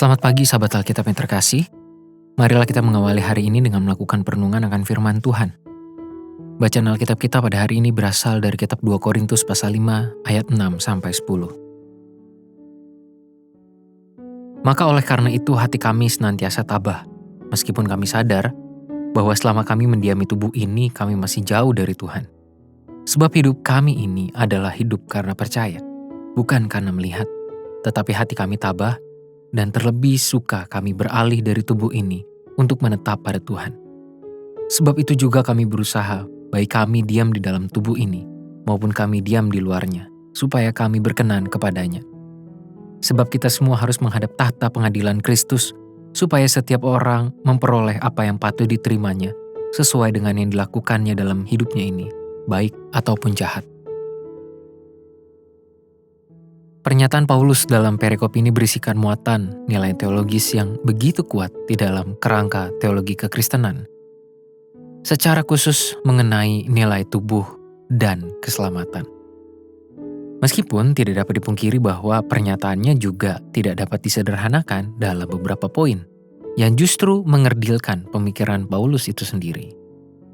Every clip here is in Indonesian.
Selamat pagi sahabat Alkitab yang terkasih. Marilah kita mengawali hari ini dengan melakukan perenungan akan firman Tuhan. Bacaan Alkitab kita pada hari ini berasal dari kitab 2 Korintus pasal 5 ayat 6-10. Maka oleh karena itu hati kami senantiasa tabah, meskipun kami sadar bahwa selama kami mendiami tubuh ini kami masih jauh dari Tuhan. Sebab hidup kami ini adalah hidup karena percaya, bukan karena melihat. Tetapi hati kami tabah, dan terlebih suka kami beralih dari tubuh ini untuk menetap pada Tuhan. Sebab itu juga kami berusaha, baik kami diam di dalam tubuh ini, maupun kami diam di luarnya, supaya kami berkenan kepadanya. Sebab kita semua harus menghadap tahta pengadilan Kristus, supaya setiap orang memperoleh apa yang patut diterimanya, sesuai dengan yang dilakukannya dalam hidupnya ini, baik ataupun jahat. Pernyataan Paulus dalam perikop ini berisikan muatan nilai teologis yang begitu kuat di dalam kerangka teologi kekristenan. Secara khusus mengenai nilai tubuh dan keselamatan. Meskipun tidak dapat dipungkiri bahwa pernyataannya juga tidak dapat disederhanakan dalam beberapa poin, yang justru mengerdilkan pemikiran Paulus itu sendiri.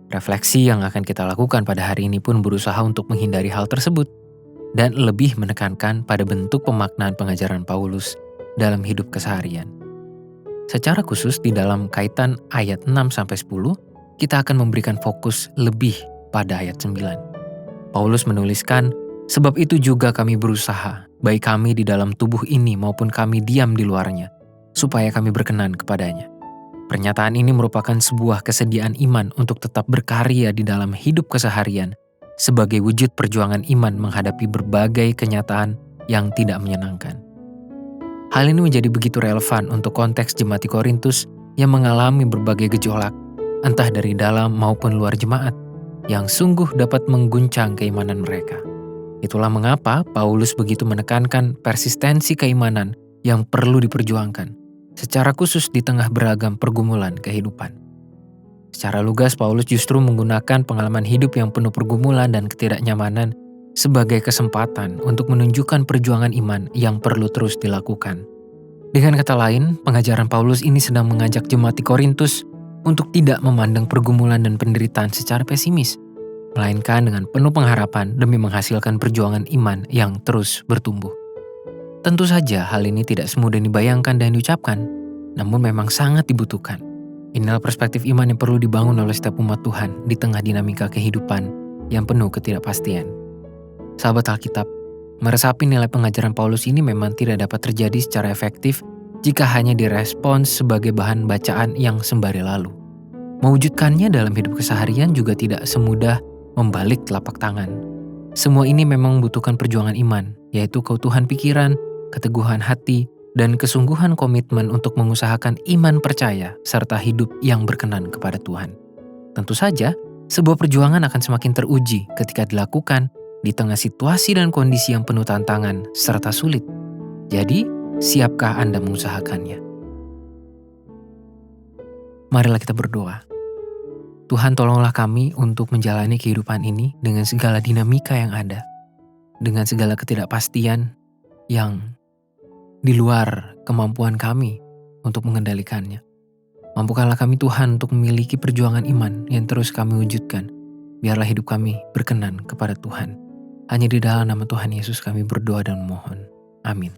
Refleksi yang akan kita lakukan pada hari ini pun berusaha untuk menghindari hal tersebut, dan lebih menekankan pada bentuk pemaknaan pengajaran Paulus dalam hidup keseharian. Secara khusus di dalam kaitan ayat 6-10, kita akan memberikan fokus lebih pada ayat 9. Paulus menuliskan, sebab itu juga kami berusaha, baik kami di dalam tubuh ini maupun kami diam di luarnya, supaya kami berkenan kepadanya. Pernyataan ini merupakan sebuah kesediaan iman untuk tetap berkarya di dalam hidup keseharian, sebagai wujud perjuangan iman menghadapi berbagai kenyataan yang tidak menyenangkan. Hal ini menjadi begitu relevan untuk konteks jemaat di Korintus yang mengalami berbagai gejolak, entah dari dalam maupun luar jemaat, yang sungguh dapat mengguncang keimanan mereka. Itulah mengapa Paulus begitu menekankan persistensi keimanan yang perlu diperjuangkan, secara khusus di tengah beragam pergumulan kehidupan. Secara lugas, Paulus justru menggunakan pengalaman hidup yang penuh pergumulan dan ketidaknyamanan sebagai kesempatan untuk menunjukkan perjuangan iman yang perlu terus dilakukan. Dengan kata lain, pengajaran Paulus ini sedang mengajak jemaat di Korintus untuk tidak memandang pergumulan dan penderitaan secara pesimis, melainkan dengan penuh pengharapan demi menghasilkan perjuangan iman yang terus bertumbuh. Tentu saja hal ini tidak semudah dibayangkan dan diucapkan, namun memang sangat dibutuhkan. Inilah perspektif iman yang perlu dibangun oleh setiap umat Tuhan di tengah dinamika kehidupan yang penuh ketidakpastian. Sahabat Alkitab, meresapi nilai pengajaran Paulus ini memang tidak dapat terjadi secara efektif jika hanya direspons sebagai bahan bacaan yang sembari lalu. Mewujudkannya dalam hidup keseharian juga tidak semudah membalik telapak tangan. Semua ini memang membutuhkan perjuangan iman, yaitu keutuhan pikiran, keteguhan hati, dan kesungguhan komitmen untuk mengusahakan iman percaya serta hidup yang berkenan kepada Tuhan. Tentu saja, sebuah perjuangan akan semakin teruji ketika dilakukan di tengah situasi dan kondisi yang penuh tantangan serta sulit. Jadi, siapkah Anda mengusahakannya? Marilah kita berdoa. Tuhan, tolonglah kami untuk menjalani kehidupan ini dengan segala dinamika yang ada, dengan segala ketidakpastian yang di luar kemampuan kami untuk mengendalikannya. Mampukanlah kami Tuhan untuk memiliki perjuangan iman yang terus kami wujudkan. Biarlah hidup kami berkenan kepada Tuhan. Hanya di dalam nama Tuhan Yesus kami berdoa dan memohon. Amin.